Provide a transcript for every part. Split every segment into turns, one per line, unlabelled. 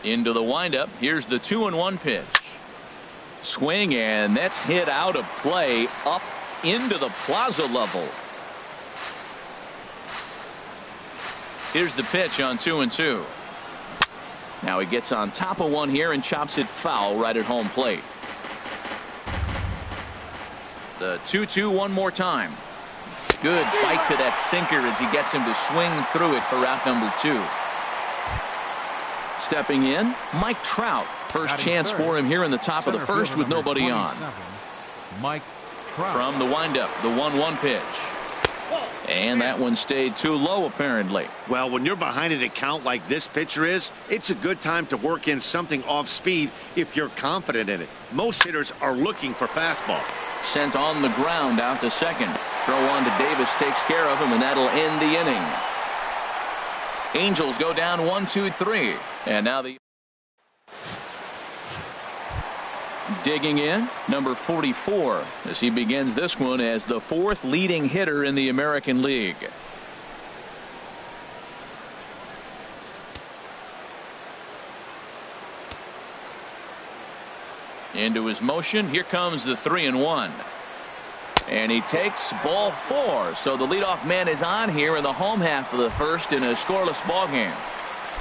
Into the windup. Here's the 2-1 pitch. Swing, and that's hit out of play up into the plaza level. Here's the pitch on 2-2. Now he gets on top of one here and chops it foul right at home plate. The 2-2 one more time. Good bite to that sinker as he gets him to swing through it for out number 2. Stepping in, Mike Trout. First chance for him here in the top of the first with nobody on.
Mike Trout.
From the windup, the 1-1 pitch. And that one stayed too low, apparently.
Well, when you're behind an account like this pitcher is, it's a good time to work in something off speed if you're confident in it. Most hitters are looking for fastball.
Sent on the ground out to second. Throw on to Davis takes care of him, and that'll end the inning. Angels go down 1-2-3. And now the digging in, number 44, as he begins this one as the 4th leading hitter in the American League. Into his motion. Here comes the 3-1. And he takes ball 4. So the leadoff man is on here in the home half of the first in a scoreless ball game.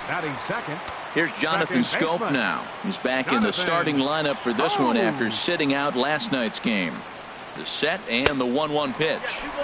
Batting second.
Here's Jonathan Scope now. He's back in the starting lineup for this one after sitting out last night's game. The set and the 1-1 pitch.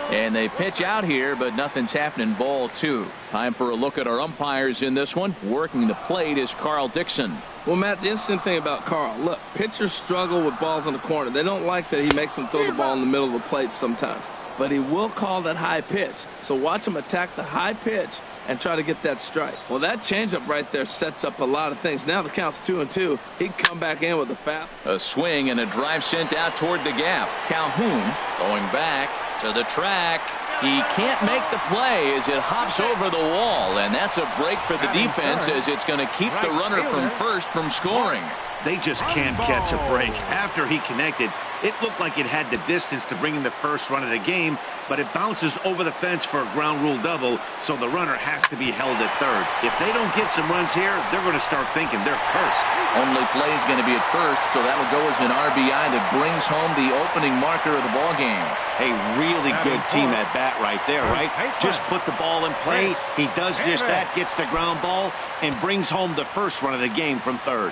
And they pitch out here, but nothing's happening. Ball 2. Time for a look at our umpires in this one. Working the plate is Carl Dixon.
Well, Matt, the interesting thing about Carl, look, pitchers struggle with balls in the corner. They don't like that he makes them throw the ball in the middle of the plate sometimes. But he will call that high pitch. So watch him attack the high pitch and try to get that strike. Well, that changeup right there sets up a lot of things. Now the count's 2-2. He can come back in with a fast.
A swing and a drive sent out toward the gap. Calhoun going back to the track. He can't make the play as it hops over the wall, and that's a break for the defense as it's going to keep the runner from first from scoring.
They just can't catch a break. After he connected, it looked like it had the distance to bring in the first run of the game, but it bounces over the fence for a ground rule double, so the runner has to be held at third. If they don't get some runs here, they're going to start thinking they're cursed.
Only play is going to be at first, so that'll go as an RBI that brings home the opening marker of the ball game.
A really good team at bat right there, right? Just put the ball in play. He does just that, gets the ground ball, and brings home the first run of the game from third.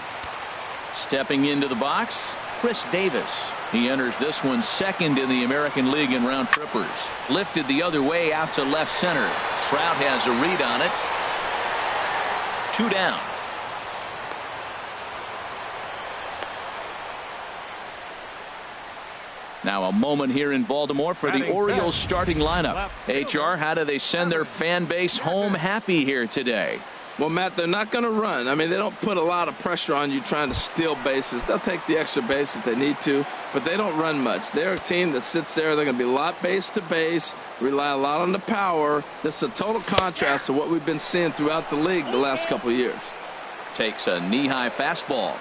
Stepping into the box, Chris Davis. He enters this one second in the American League in round trippers. Lifted the other way out to left center. Trout has a read on it. 2 down. Now a moment here in Baltimore for the Orioles starting lineup. HR, how do they send their fan base home happy here today?
Well, Matt, they're not going to run. I mean, they don't put a lot of pressure on you trying to steal bases. They'll take the extra base if they need to, but they don't run much. They're a team that sits there. They're going to be a lot base to base, rely a lot on the power. This is a total contrast to what we've been seeing throughout the league the last couple of years.
Takes a knee-high fastball.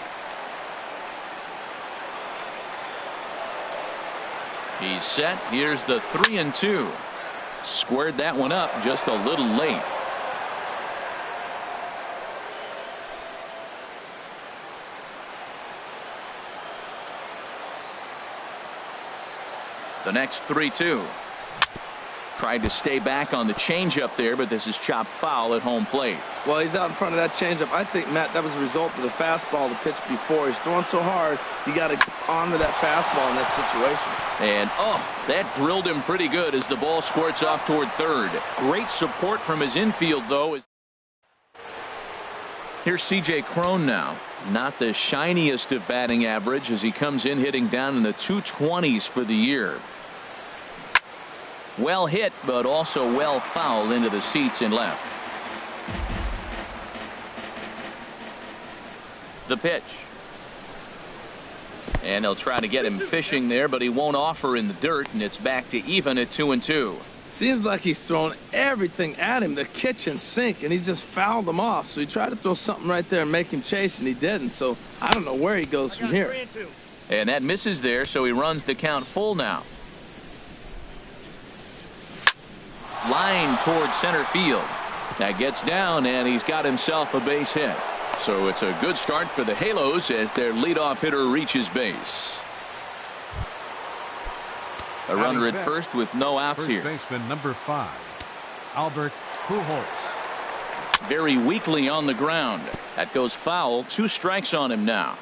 He's set. Here's the 3-2. Squared that one up just a little late. The next 3-2. Tried to stay back on the changeup there, but this is chopped foul at home plate.
Well, he's out in front of that changeup. I think, Matt, that was a result of the fastball the pitch before. He's throwing so hard, you got to get onto that fastball in that situation.
And, that drilled him pretty good as the ball squirts off toward third. Great support from his infield, though. Here's C.J. Cron now. Not the shiniest of batting average as he comes in hitting down in the 220s for the year. Well hit, but also well fouled into the seats in left. The pitch. And they'll try to get him fishing there, but he won't offer in the dirt, and it's back to even at 2-2.
Seems like he's thrown everything at him, the kitchen sink, and he just fouled him off. So he tried to throw something right there and make him chase, and he didn't. So I don't know where he goes from here.
And that misses there, so he runs the count full now. Line towards center field. That gets down, and he's got himself a base hit. So it's a good start for the Halos as their leadoff hitter reaches base. A runner at first with no outs here.
First baseman number 5, Albert Pujols.
Very weakly on the ground. That goes foul. 2 strikes on him now.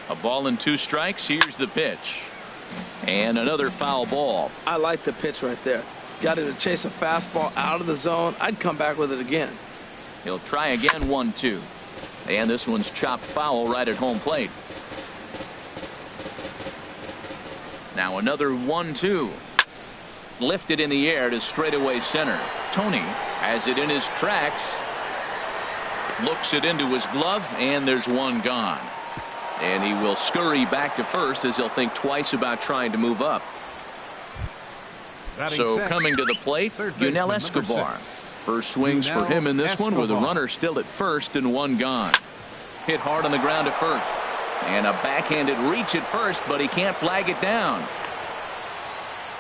A ball and 2 strikes. Here's the pitch. And another foul ball.
I like the pitch right there. Got him to chase a fastball out of the zone. I'd come back with it again.
He'll try again. 1-2. And this one's chopped foul right at home plate. Now another 1-2. Lifted in the air to straightaway center. Tony has it in his tracks. Looks it into his glove, and there's one gone. And he will scurry back to first as he'll think twice about trying to move up. So coming to the plate, Yunel Escobar. First swings for him in this one with a runner still at first and one gone. Hit hard on the ground at first. And a backhanded reach at first, but he can't flag it down.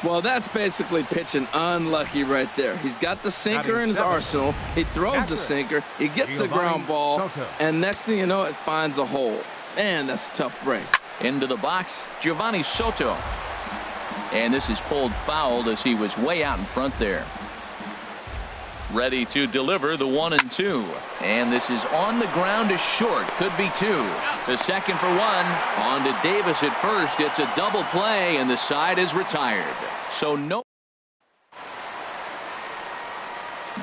Well, that's basically pitching unlucky right there. He's got the sinker in his arsenal. He throws the sinker. He gets the ground ball. And next thing you know, it finds a hole. Man, that's a tough break.
Into the box, Giovanni Soto. And this is pulled foul as he was way out in front there. Ready to deliver the 1-2. And this is on the ground to short. Could be 2. The second for 1. On to Davis at first. It's a double play, and the side is retired. So no.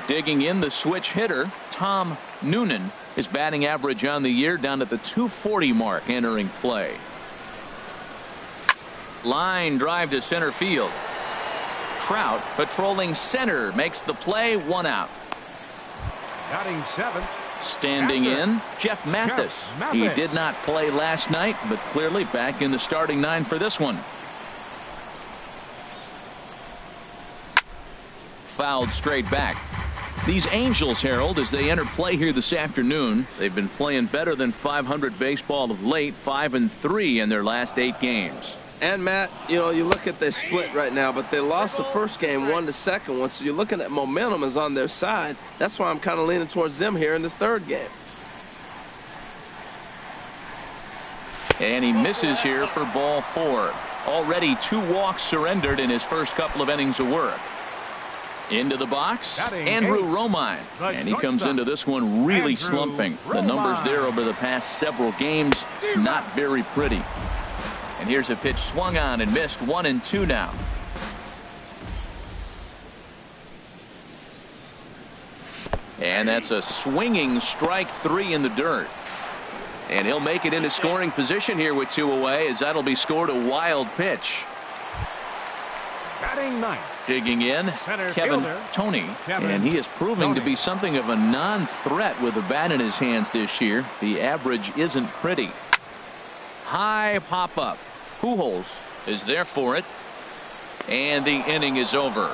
Digging in the switch hitter, Tom Noonan. His batting average on the year down at the .240 mark entering play. Line drive to center field. Trout patrolling center makes the play. 1 out.
Batting 7th.
Standing in, Jeff Mathis. He did not play last night, but clearly back in the starting 9 for this one. Fouled straight back. These Angels, Harold, as they enter play here this afternoon, they've been playing better than .500 baseball of late. 5-3 in their last 8 games.
And Matt, you know, you look at the split right now, but they lost the first game, won the second one. So you're looking at momentum is on their side. That's why I'm kind of leaning towards them here in this third game.
And he misses here for ball 4. Already 2 walks surrendered in his first couple of innings of work. Into the box, Andrew Romine. And he comes into this one really slumping. The numbers there over the past several games, not very pretty. And here's a pitch swung on and missed. 1-2 now. And that's a swinging strike 3 in the dirt. And he'll make it into scoring position here with 2 away, as that'll be scored a wild pitch.
Batting 9th.
Digging in, Kevin Tony. And he is proving to be something of a non-threat with the bat in his hands this year. The average isn't pretty. High pop-up. Pujols is there for it. And the inning is over.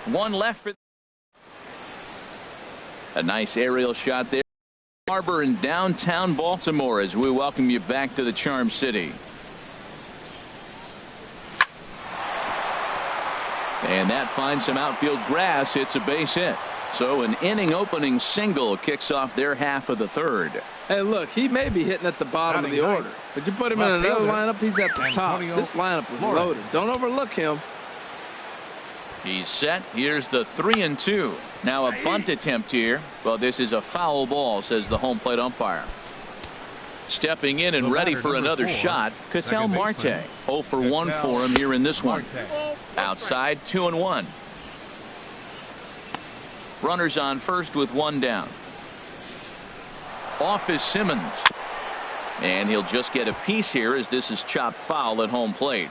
1 left for. A nice aerial shot there. Harbor in downtown Baltimore as we welcome you back to the Charm City. And that finds some outfield grass. It's a base hit. So an inning opening single kicks off their half of the third.
Hey, look, he may be hitting at the bottom of the order, but you put him in another lineup, he's at the top. This lineup is loaded. Don't overlook him.
He's set. Here's the 3-2. Now a bunt attempt here. Well, this is a foul ball, says the home plate umpire. Stepping in and ready for another shot, Ketel Marte. 0 for 1 for him here in this one. Outside, 2-1. Runners on first with 1 down. Off is Simmons. And he'll just get a piece here as this is chopped foul at home plate.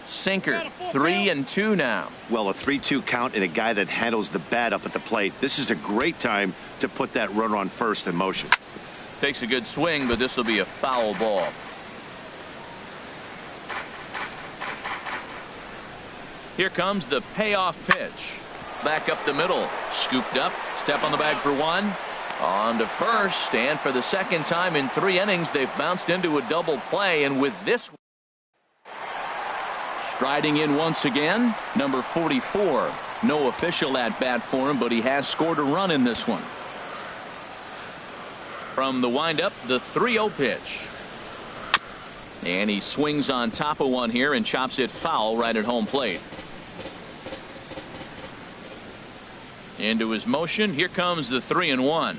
Sinker, 3-2 now.
Well, a 3-2 count and a guy that handles the bat up at the plate. This is a great time to put that runner on first in motion.
Takes a good swing, but this will be a foul ball. Here comes the payoff pitch. Back up the middle. Scooped up. Step on the bag for 1. On to first. And for the second time in 3 innings, they've bounced into a double play. And with this, Striding in once again, number 44. No official at bat for him, but he has scored a run in this one. From the windup, the 3-0 pitch. And he swings on top of one here and chops it foul right at home plate. Into his motion, here comes the 3-1.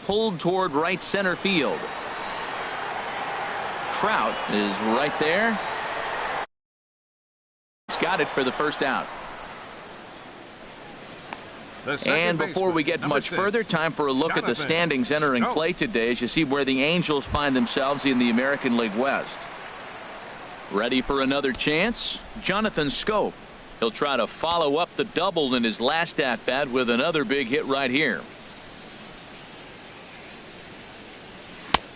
Pulled toward right center field. Trout is right there. He's got it for the first out. And before we get much further, time for a look at the standings entering play today as you see where the Angels find themselves in the American League West. Ready for another chance? Jonathan Schoop. He'll try to follow up the double in his last at-bat with another big hit right here.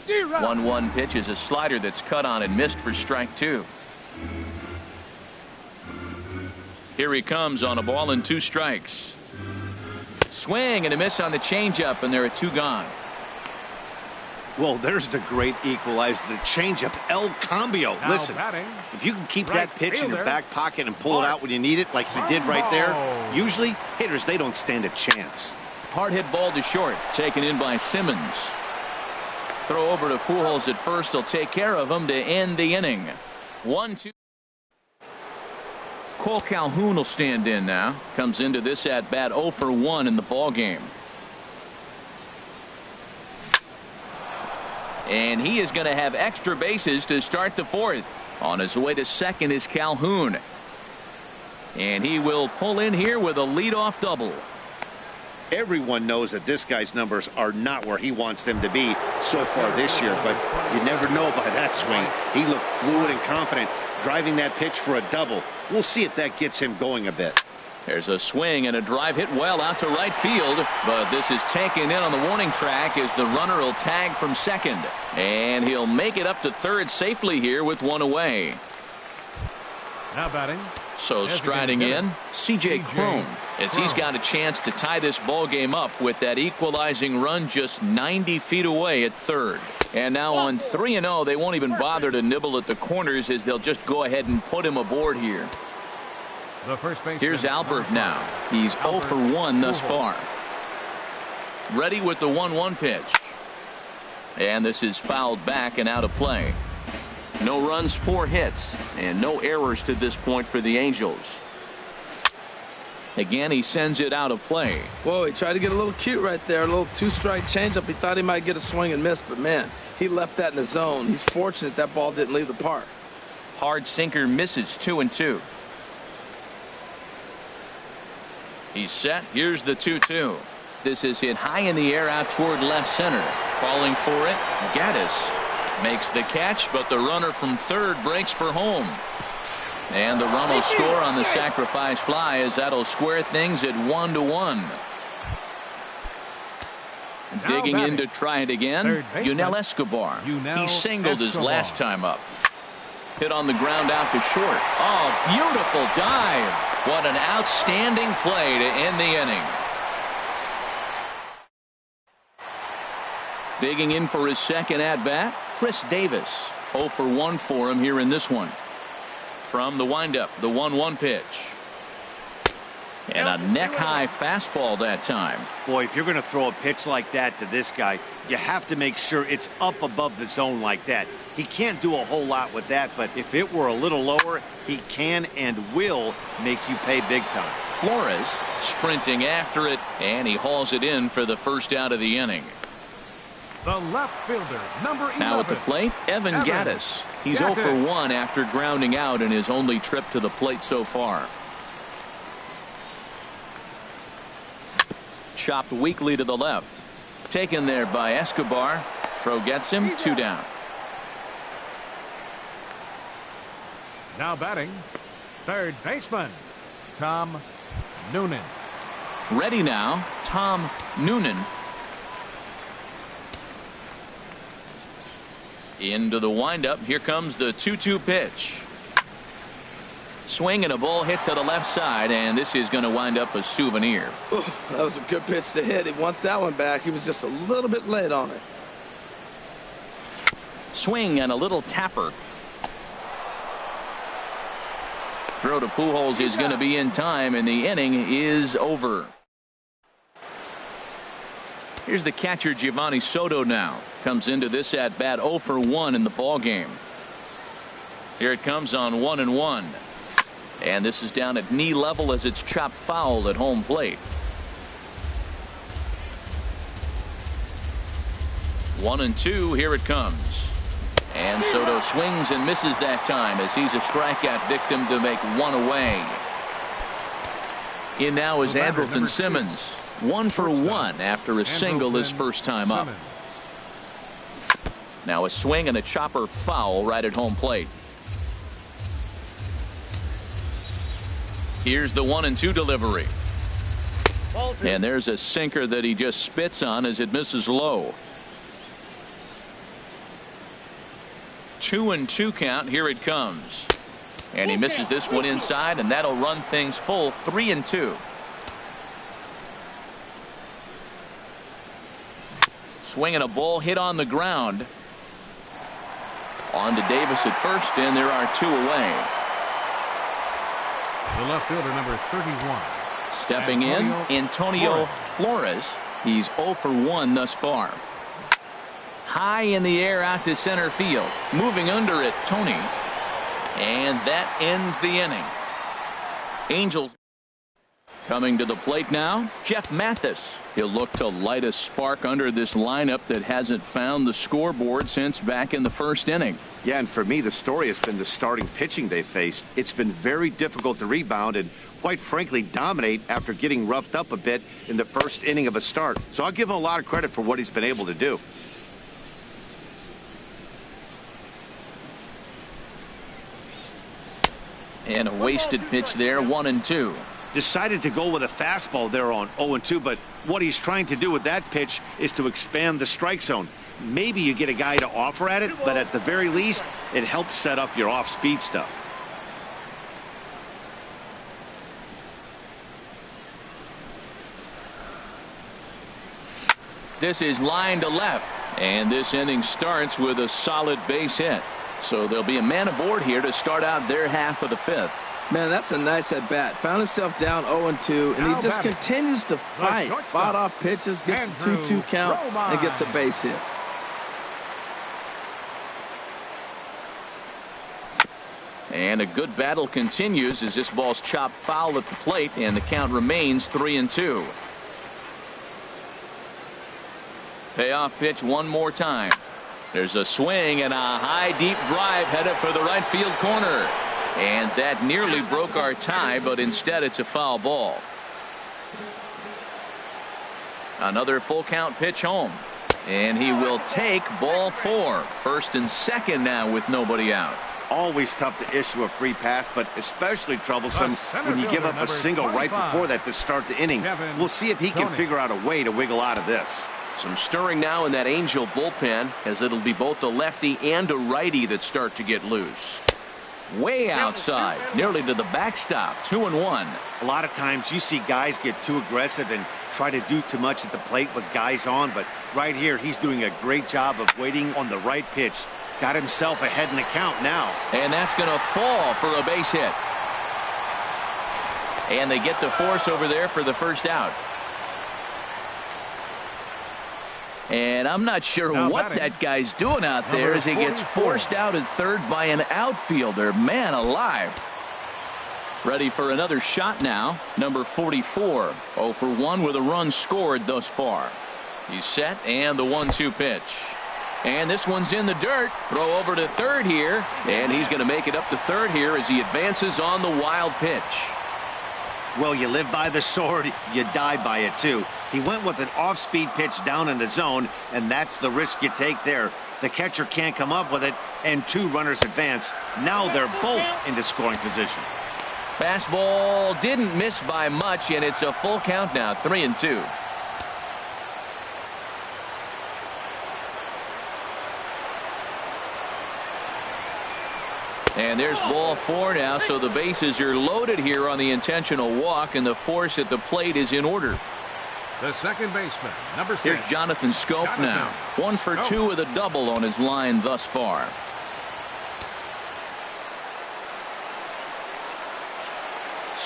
1-1 pitch is a slider that's cut on and missed for strike 2. Here he comes on a ball and 2 strikes. Swing and a miss on the changeup, and there are 2 gone.
Well, there's the great equalizer, the changeup, El Cambio. Listen, if you can keep that pitch in your back pocket and pull it out when you need it like he did right there, usually hitters, they don't stand a chance.
Hard hit ball to short, taken in by Simmons. Throw over to Pujols at first. He'll take care of him to end the inning. 1-2. Cole Calhoun will stand in now. Comes into this at bat 0 for 1 in the ball game. And he is going to have extra bases to start the 4th. On his way to second is Calhoun. And he will pull in here with a leadoff double.
Everyone knows that this guy's numbers are not where he wants them to be so far this year, but you never know by that swing. He looked fluid and confident, driving that pitch for a double. We'll see if that gets him going a bit.
There's a swing and a drive hit well out to right field, but this is taken in on the warning track as the runner will tag from second, and he'll make it up to third safely here with 1 away.
Now batting.
So striding in, C.J. Cron, as he's got a chance to tie this ball game up with that equalizing run just 90 feet away at third. And now on 3-0, they won't even bother to nibble at the corners as they'll just go ahead and put him aboard here. Here's Albert now. He's 0 for 1 thus far. Ready with the 1-1 pitch. And this is fouled back and out of play. No runs, 4 hits, and no errors to this point for the Angels. Again, he sends it out of play.
Whoa, he tried to get a little cute right there. A little 2-strike changeup. He thought he might get a swing and miss, but man, he left that in the zone. He's fortunate that ball didn't leave the park.
Hard sinker misses 2-2. He's set. Here's the 2-2. This is hit high in the air out toward left center. Falling for it, Gaddis makes the catch, but the runner from third breaks for home. And the run will score on the sacrifice fly as that'll square things at 1-1. Digging in to try it again, Yunel Escobar. He singled his last time up. Hit on the ground out to short. Oh, beautiful dive. What an outstanding play to end the inning. Digging in for his second at-bat, Chris Davis. 0 for 1 for him here in this one. From the windup, the 1-1 pitch. And a neck-high fastball that time.
Boy, if you're going to throw a pitch like that to this guy, you have to make sure it's up above the zone like that. He can't do a whole lot with that, but if it were a little lower, he can and will make you pay big time.
Flores sprinting after it, and he hauls it in for the first out of the inning.
The left fielder, number 11.
Now at the plate, Evan Gaddis. He's 0 for 1 after grounding out in his only trip to the plate so far. Chopped weakly to the left. Taken there by Escobar. Throw gets him, 2 down.
Now batting, third baseman, Tom Noonan.
Ready now, Tom Noonan. Into the windup. Here comes the 2-2 pitch. Swing and a ball hit to the left side, and this is going to wind up a souvenir.
Ooh, that was a good pitch to hit. He wants that one back. He was just a little bit late on it.
Swing and a little tapper. Throw to Pujols is going to be in time, and the inning is over. Here's the catcher, Giovanni Soto now. Comes into this at bat 0 for 1 in the ball game. Here it comes on 1-1. And this is down at knee level as it's chopped foul at home plate. 1-2. Here it comes. And Soto swings and misses that time as he's a strikeout victim to make one away. In now is Andrelton Simmons. 1 for 1 after a single his first time up. Now a swing and a chopper foul right at home plate. Here's the 1-2 delivery. And there's a sinker that he just spits on as it misses low. 2-2 count. Here it comes. And he misses this one inside, and that'll run things full 3-2. Swinging a ball hit on the ground. On to Davis at first, and there are 2 away.
The left fielder, number 31.
Stepping in, Antonio Flores. He's 0 for 1 thus far. High in the air out to center field. Moving under it, Tony. And that ends the inning. Angels coming to the plate now, Jeff Mathis. He'll look to light a spark under this lineup that hasn't found the scoreboard since back in the first inning.
Yeah, and for me, the story has been the starting pitching they faced. It's been very difficult to rebound and, quite frankly, dominate after getting roughed up a bit in the first inning of a start. So I'll give him a lot of credit for what he's been able to do.
And a wasted pitch there, 1-2.
Decided to go with a fastball there on 0-2, but what he's trying to do with that pitch is to expand the strike zone. Maybe you get a guy to offer at it, but at the very least, it helps set up your off-speed stuff.
This is line to left, and this inning starts with a solid base hit. So there'll be a man aboard here to start out their half of the 5th.
Man, that's a nice at-bat. Found himself down 0-2, and he just continues to fight. Fought off pitches, gets a 2-2 count, and gets a base hit.
And a good battle continues as this ball's chopped foul at the plate, and the count remains 3-2. Payoff pitch one more time. There's a swing and a high deep drive headed for the right field corner. And that nearly broke our tie, but instead it's a foul ball. Another full count pitch home. And he will take ball 4. First and second now with nobody out.
Always tough to issue a free pass, but especially troublesome when you give up a single right before that to start the inning. We'll see if he can figure out a way to wiggle out of this.
Some stirring now in that Angel bullpen, as it'll be both a lefty and a righty that start to get loose. Way outside, nearly to the backstop, 2-1.
A lot of times you see guys get too aggressive and try to do too much at the plate with guys on, but right here he's doing a great job of waiting on the right pitch. Got himself ahead in the count now.
And that's going to fall for a base hit. And they get the force over there for the first out. And I'm not sure what that guy's doing out there as he gets forced out at third by an outfielder. Man alive. Ready for another shot now. Number 44. 0 for 1 with a run scored thus far. He's set, and the 1-2 pitch. And this one's in the dirt. Throw over to third here. And he's going to make it up to third here as he advances on the wild pitch.
Well, you live by the sword, you die by it too. He went with an off-speed pitch down in the zone, and that's the risk you take there. The catcher can't come up with it, and 2 runners advance. Now they're both into scoring position.
Fastball didn't miss by much, and it's a full count now, 3-2. And there's ball 4 now, so the bases are loaded here on the intentional walk, and the force at the plate is in order.
The second baseman, number 6.
Here's Jonathan Scope now. 1 for 2 with a double on his line thus far.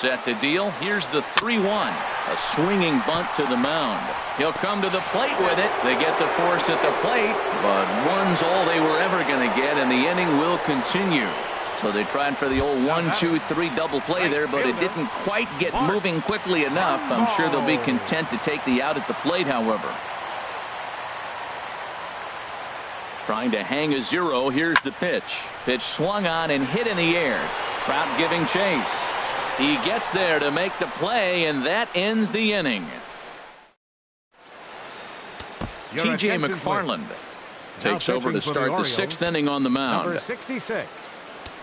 Set to deal. Here's the 3-1. A swinging bunt to the mound. He'll come to the plate with it. They get the force at the plate, but one's all they were ever going to get, and the inning will continue. So they tried for the old 1-2-3 double play there, but it didn't quite get moving quickly enough. I'm sure they'll be content to take the out at the plate, however. Trying to hang a 0. Here's the pitch. Pitch swung on and hit in the air. Trout giving chase. He gets there to make the play, and that ends the inning. T.J. McFarland takes over to start the 6th inning on the mound.
Number 66,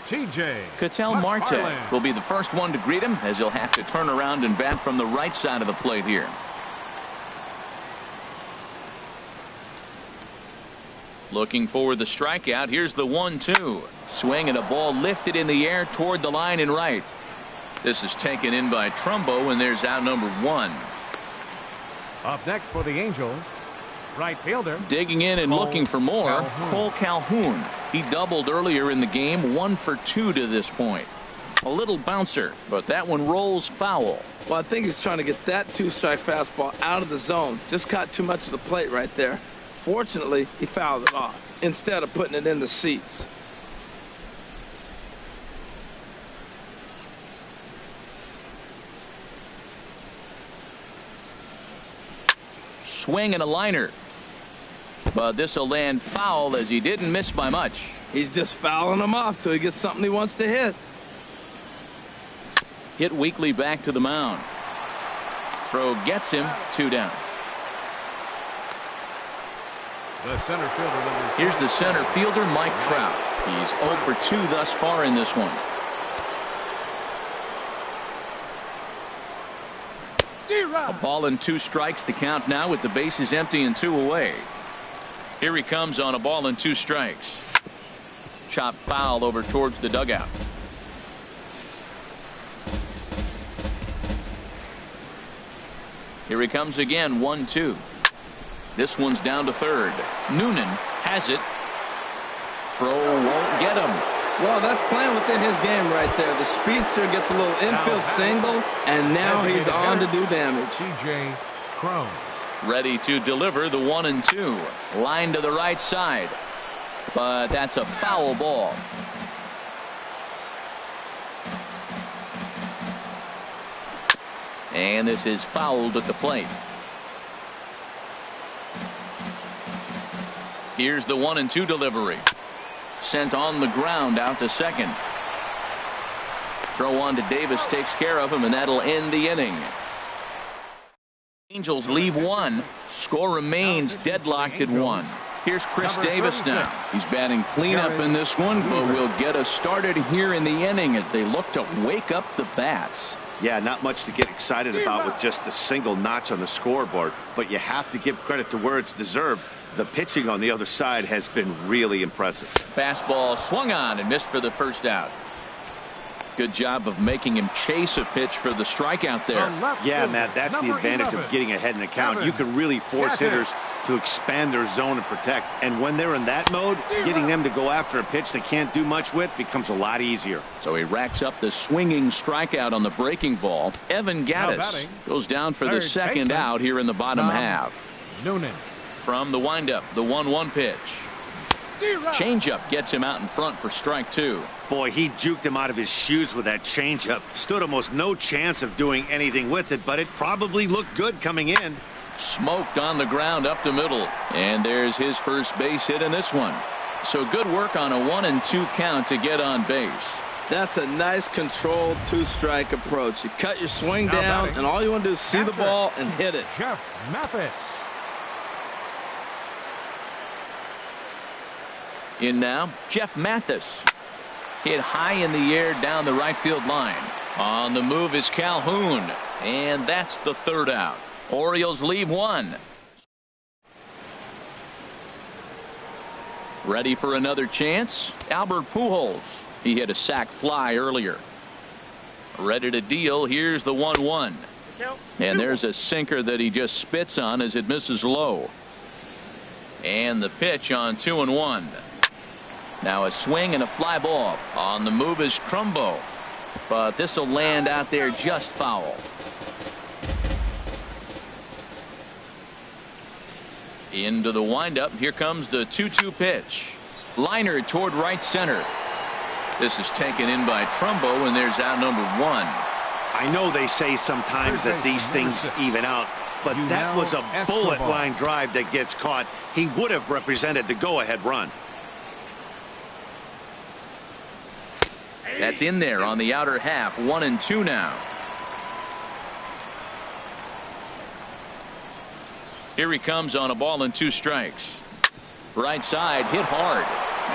T.J.
Ketel Marte will be the first one to greet him, as he'll have to turn around and bat from the right side of the plate here. Looking for the strikeout. Here's the 1-2. Swing and a ball lifted in the air toward the line and right. This is taken in by Trumbo, and there's out number 1.
Up next for the Angels, right fielder.
Digging in and looking for more, Cole Calhoun. He doubled earlier in the game, 1 for 2 to this point. A little bouncer, but that one rolls foul.
Well, I think he's trying to get that 2-strike fastball out of the zone. Just caught too much of the plate right there. Fortunately, he fouled it off instead of putting it in the seats.
Swing and a liner. But this will land foul, as he didn't miss by much.
He's just fouling him off till he gets something he wants to hit.
Hit weakly back to the mound. Throw gets him. 2 down.
The center fielder.
Here's the center fielder, Mike Trout. He's 0 for 2 thus far in this one. A ball and 2 strikes, the count now with the bases empty and 2 away. Here he comes on a ball and 2 strikes. Chop foul over towards the dugout. Here he comes again, 1-2. This one's down to third. Noonan has it. Throw won't get him.
Well, that's playing within his game right there. The speedster gets a little infield single, and now he's on to do damage.
T.J. Crone.
Ready to deliver the 1-2. Line to the right side. But that's a foul ball. And this is fouled at the plate. Here's the 1-2 delivery. Sent on the ground out to second. Throw on to Davis takes care of him, and that'll end the inning. Angels leave 1. Score remains deadlocked at 1. Here's Chris Davis now. He's batting cleanup in this one, but will get us started here in the inning as they look to wake up the bats.
Yeah, not much to get excited about with just a single notch on the scoreboard, but you have to give credit to where it's deserved. The pitching on the other side has been really impressive.
Fastball swung on and missed for the first out. Good job of making him chase a pitch for the strikeout there.
Yeah, Matt, that's the advantage of getting ahead in the count. You can really force hitters to expand their zone and protect. And when they're in that mode, getting them to go after a pitch they can't do much with becomes a lot easier.
So he racks up the swinging strikeout on the breaking ball. Evan Gattis goes down for the second out here in the bottom half.
Noonan.
From the windup, the 1-1 pitch. Changeup gets him out in front for strike 2.
Boy, he juked him out of his shoes with that changeup. Stood almost no chance of doing anything with it, but it probably looked good coming in.
Smoked on the ground up the middle. And there's his first base hit in this one. So good work on a 1-2 count to get on base.
That's a nice controlled 2-strike approach. You cut your swing down, and all you want to do is see the ball and hit it.
Jeff Mathis.
In now, Jeff Mathis. Hit high in the air down the right field line. On the move is Calhoun. And that's the third out. Orioles leave 1. Ready for another chance? Albert Pujols. He hit a sac fly earlier. Ready to deal. Here's the 1-1. And there's a sinker that he just spits on as it misses low. And the pitch on 2-1. Now a swing and a fly ball. On the move is Trumbo. But this will land out there just foul. Into the windup. Here comes the 2-2 pitch. Liner toward right center. This is taken in by Trumbo, and there's out number 1.
I know they say sometimes that these things even out, but that was a bullet line drive that gets caught. He would have represented the go-ahead run.
That's in there on the outer half. 1-2 now. Here he comes on a ball and 2 strikes. Right side hit hard.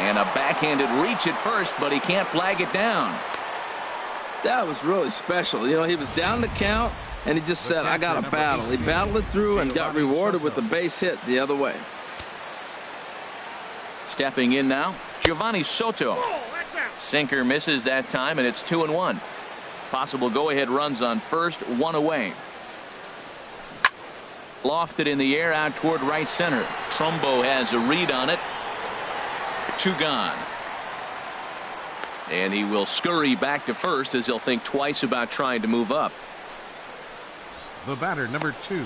And a backhanded reach at first, but he can't flag it down.
That was really special. You know, he was down the count, and he just said, I got to battle. He battled it through and got rewarded with a base hit the other way.
Stepping in now, Giovanni Soto. Sinker misses that time, and it's 2-1. Possible go-ahead runs on first, 1 away. Lofted in the air out toward right center. Trumbo has a read on it. 2 gone. And he will scurry back to first as he'll think twice about trying to move up.
The batter, number 2,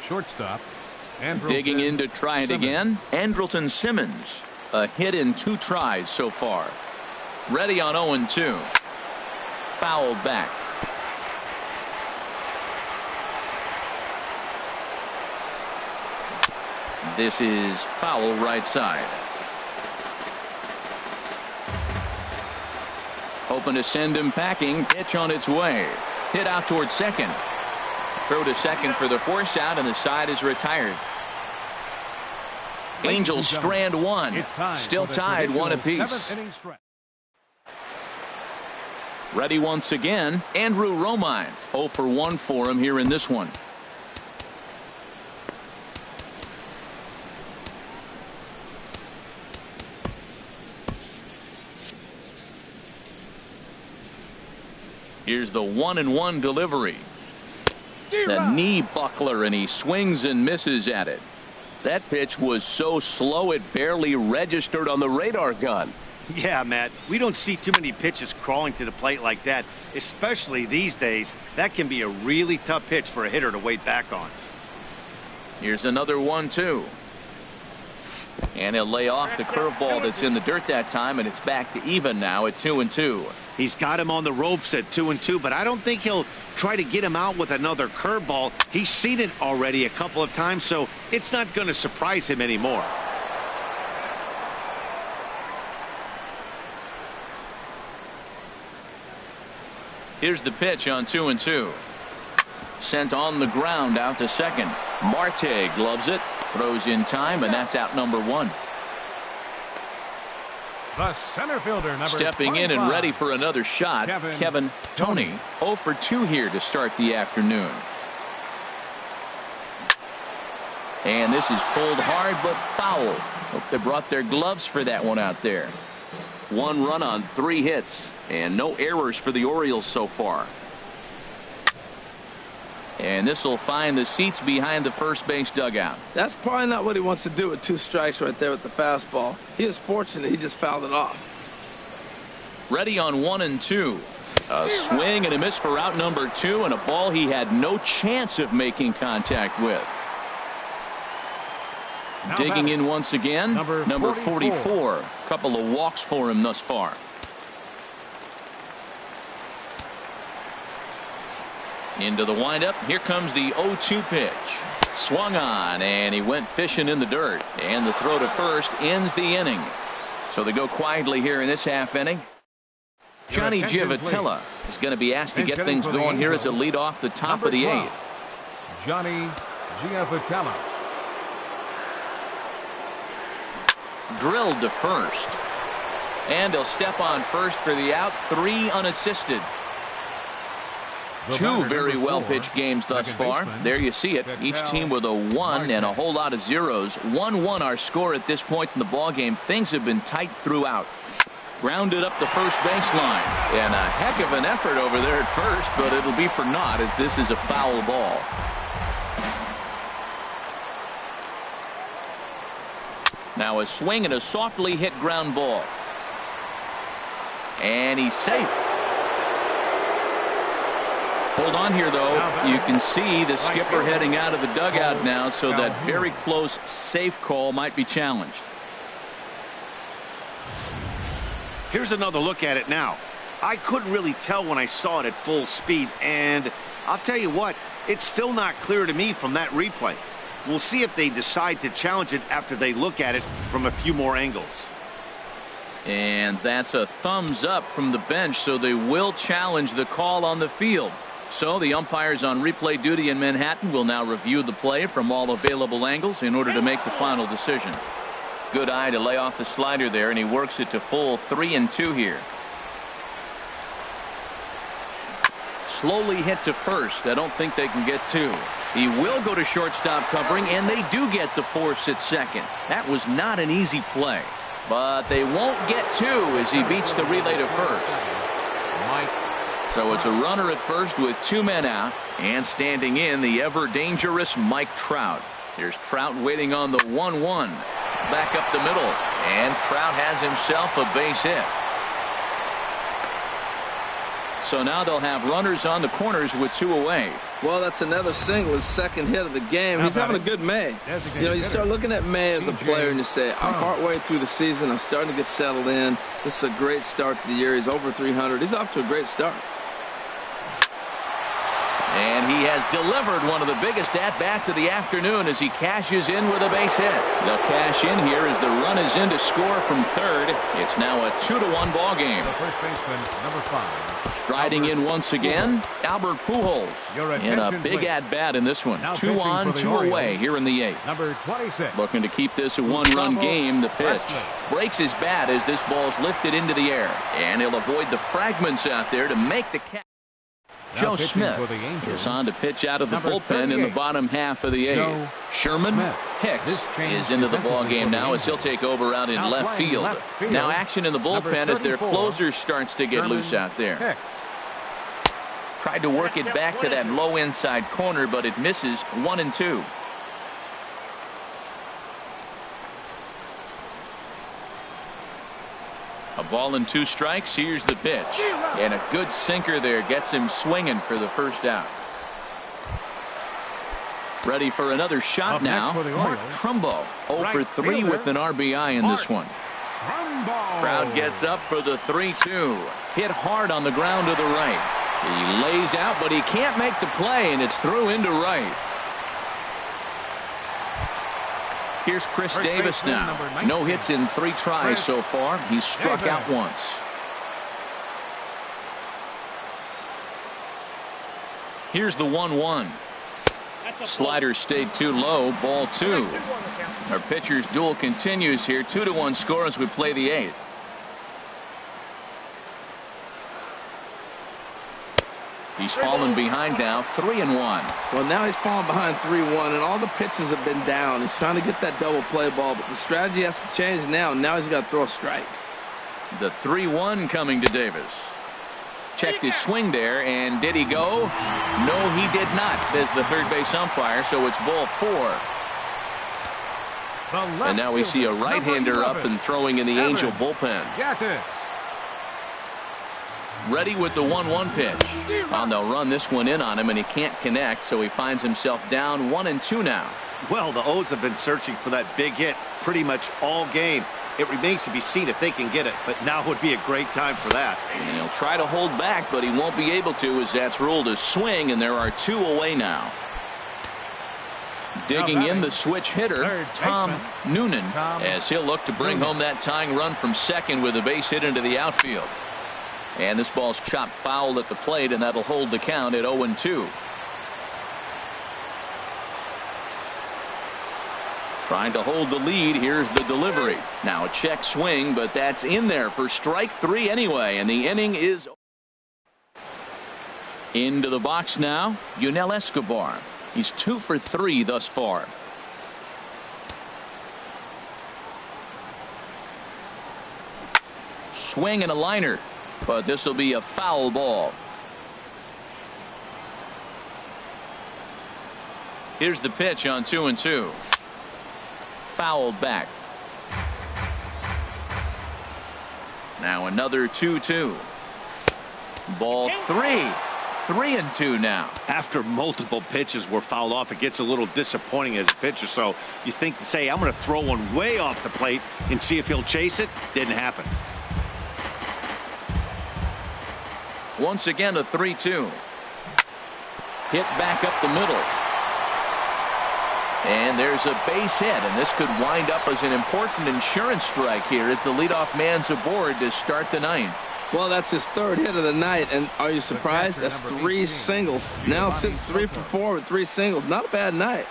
shortstop.
Digging in to try it again, Andrelton Simmons. A hit in 2 tries so far. Ready on 0-2. Fouled back. This is foul right side. Hoping to send him packing. Pitch on its way. Hit out towards second. Throw to second for the force out, and the side is retired. Angels strand 1. Still tied 1 apiece. Ready once again, Andrew Romine. 0 for 1 for him here in this one. Here's the 1-1 delivery. The knee buckler, and he swings and misses at it. That pitch was so slow it barely registered on the radar gun.
Yeah, Matt, we don't see too many pitches crawling to the plate like that, especially these days. That can be a really tough pitch for a hitter to wait back on.
Here's another 1-2. And he'll lay off the curveball that's in the dirt that time, and it's back to even now at 2-2.
He's got him on the ropes at 2-2, but I don't think he'll try to get him out with another curveball. He's seen it already a couple of times, so it's not going to surprise him anymore.
Here's the pitch on 2-2. Sent on the ground out to second. Marte gloves it, throws in time, and that's out number 1.
The center fielder, number
Stepping
25.
in and ready for another shot, Kevin Toney. 0 for 2 here to start the afternoon. And this is pulled hard but foul. Hope they brought their gloves for that one out there. 1 run on 3 hits, and no errors for the Orioles so far. And this will find the seats behind the first base dugout.
That's probably not what he wants to do with 2 strikes right there with the fastball. He is fortunate he just fouled it off.
Ready on 1-2. A swing and a miss for out number 2, and a ball he had no chance of making contact with.
Now
digging in once again, number 44. A couple of walks for him thus far. Into the windup. Here comes the 0-2 pitch. Swung on, and he went fishing in the dirt. And the throw to first ends the inning. So they go quietly here in this half inning. Johnny Giavotella is going to be asked to get things going here as a lead off the top of the 8th.
Johnny Giavotella.
Drilled to first. And he'll step on first for the out. 3 unassisted. 2 very well-pitched games thus far. There you see it. Each team with a 1 and a whole lot of zeros. 1-1 our score at this point in the ballgame. Things have been tight throughout. Grounded up the first baseline. And a heck of an effort over there at first, but it'll be for naught as this is a foul ball. Now a swing and a softly hit ground ball. And he's safe. Hold on here, though. You can see the skipper heading out of the dugout now, so that very close safe call might be challenged.
Here's another look at it now. I couldn't really tell when I saw it at full speed, and I'll tell you what, it's still not clear to me from that replay. We'll see if they decide to challenge it after they look at it from a few more angles.
And that's a thumbs up from the bench, so they will challenge the call on the field. So the umpires on replay duty in Manhattan will now review the play from all available angles in order to make the final decision. Good eye to lay off the slider there, and he works it to full 3-2 here. Slowly hit to first. I don't think they can get two. He will go to shortstop covering, and they do get the force at second. That was not an easy play, but they won't get two as he beats the relay to first. So it's a runner at first with two men out, and standing in the ever dangerous Mike Trout. There's Trout waiting on the 1-1. Back up the middle, and Trout has himself a base hit. So now they'll have runners on the corners with two away.
Well, that's another single, his second hit of the game. He's having a good May. You know, you start looking at May as a player and you say, I'm partway through the season. I'm starting to get settled in. This is a great start to the year. He's over 300. He's off to a great start.
And he has delivered one of the biggest at-bats of the afternoon as he cashes in with a base hit. They'll cash in here as the run is in to score from third. It's now a 2-1 ball game.
The first baseman, number 5.
Striding in once again, Albert Pujols. In a big at-bat in this one. 2 on, 2 away here in the 8th.
Number 26.
Looking to keep this a one-run game. The pitch breaks his bat as this ball's lifted into the air. And he'll avoid the fragments out there to make the catch. Joe Smith is on to pitch out of the bullpen in the bottom half of the 8th. Sherman Hicks is into the ball game now as he'll take over out in left field. Now action in the bullpen as their closer starts to get loose out there. Tried to work it back to that low inside corner, but it misses. 1-2. A ball and 2 strikes. Here's the pitch. And a good sinker there gets him swinging for the first out. Ready for another shot now. Mark Trumbo 0 for 3 with an RBI in this one. Crowd gets up for the 3-2. Hit hard on the ground to the right. He lays out, but he can't make the play, and it's through into right. Here's Chris Davis now. No hits in 3 tries so far. He's struck out once. Here's the 1-1. Slider stayed too low. Ball 2. Our pitcher's duel continues here. 2-1 score as we play the 8th. He's fallen behind now, 3-1.
Well, now he's fallen behind 3-1, and all the pitches have been down. He's trying to get that double play ball, but the strategy has to change now. Now he's got to throw a strike.
The 3-1 coming to Davis. Checked his swing there, and did he go? No, he did not, says the third base umpire, so it's ball 4. And now we see a right-hander up and throwing in the Angel bullpen. Ready with the 1-1 pitch. Well, they'll run this one in on him, and he can't connect, so he finds himself down 1-2 now.
Well, the O's have been searching for that big hit pretty much all game. It remains to be seen if they can get it, but now would be a great time for that.
And he'll try to hold back, but he won't be able to as that's ruled a swing, and there are 2 away now. Digging in the switch hitter, Tom Noonan, as he'll look to bring home that tying run from second with a base hit into the outfield. And this ball's chopped foul at the plate, and that'll hold the count at 0-2. Trying to hold the lead. Here's the delivery. Now a check swing, but that's in there for strike 3 anyway, and the inning is into the box now. Yunel Escobar. He's 2 for 3 thus far. Swing and a liner, but this will be a foul ball. Here's the pitch on 2-2. Fouled back. Now another 2-2. Ball 3. 3-2 now.
After multiple pitches were fouled off, it gets a little disappointing as a pitcher. So you think, say, I'm going to throw one way off the plate and see if he'll chase it. Didn't happen.
Once again, a 3-2. Hit back up the middle. And there's a base hit, and this could wind up as an important insurance strike here as the leadoff man's aboard to start the ninth.
Well, that's his third hit of the night, and are you surprised? That's 3 singles. Now sits 3 for 4 with 3 singles. Not a bad night.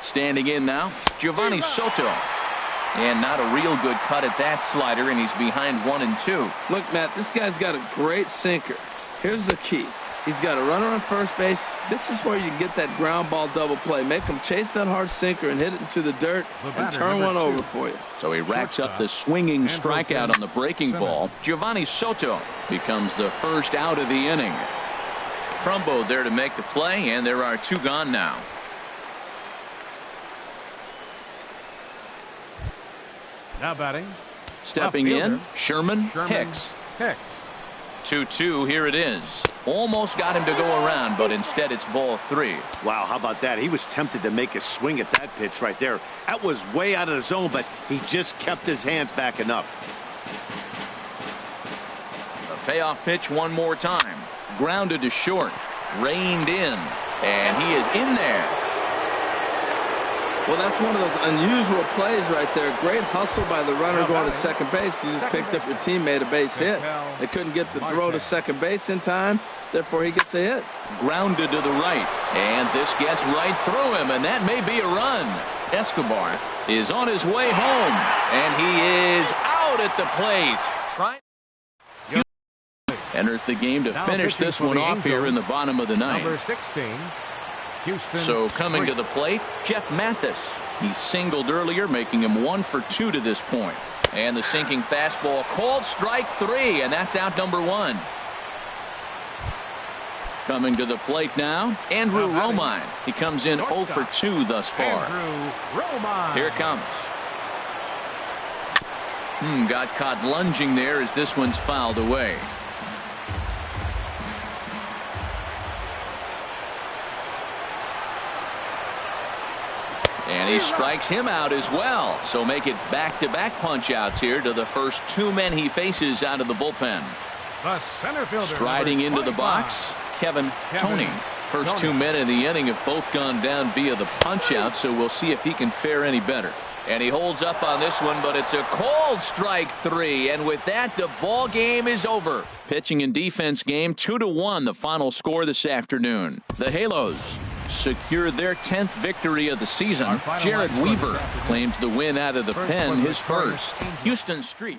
Standing in now, Giovanni Soto. And not a real good cut at that slider, and he's behind 1-2.
Look, Matt, this guy's got a great sinker. Here's the key. He's got a runner on first base. This is where you get that ground ball double play. Make him chase that hard sinker and hit it into the dirt and turn one over for you.
So he racks up the swinging strikeout on the breaking ball. Giovanni Soto becomes the first out of the inning. Trumbo there to make the play, and there are 2 gone now.
Now batting.
Stepping in, Sherman Hicks. 2-2, here it is. Almost got him to go around, but instead it's ball 3.
Wow, how about that? He was tempted to make a swing at that pitch right there. That was way out of the zone, but he just kept his hands back enough.
The payoff pitch one more time. Grounded to short. Reined in. And he is in there.
Well, that's one of those unusual plays right there. Great hustle by the runner going to second base. You just picked up your teammate a base hit. They couldn't get the throw to second base in time. Therefore, he gets a hit.
Grounded to the right. And this gets right through him, and that may be a run. Escobar is on his way home, and he is out at the plate. Enters the game to finish this one off here in the bottom of the ninth.
Number 16. Houston.
So coming to the plate, Jeff Mathis. He singled earlier, making him 1 for 2 to this point. And the sinking fastball called strike 3, and that's out number 1. Coming to the plate now, Andrew Romine. He comes in 0 for 2 thus far. Here it comes. Got caught lunging there as this one's fouled away. And he strikes him out as well. So make it back-to-back punch-outs here to the first 2 men he faces out of the bullpen.
The center fielder,
striding into the box, Kevin Toney. First 2 men in the inning have both gone down via the punch-out, so we'll see if he can fare any better. And he holds up on this one, but it's a called strike 3. And with that, the ball game is over. Pitching and defense game 2-1, the final score this afternoon. The Halos secured their 10th victory of the season. Jared Weaver claims the win out of the pen, his first. Houston Street.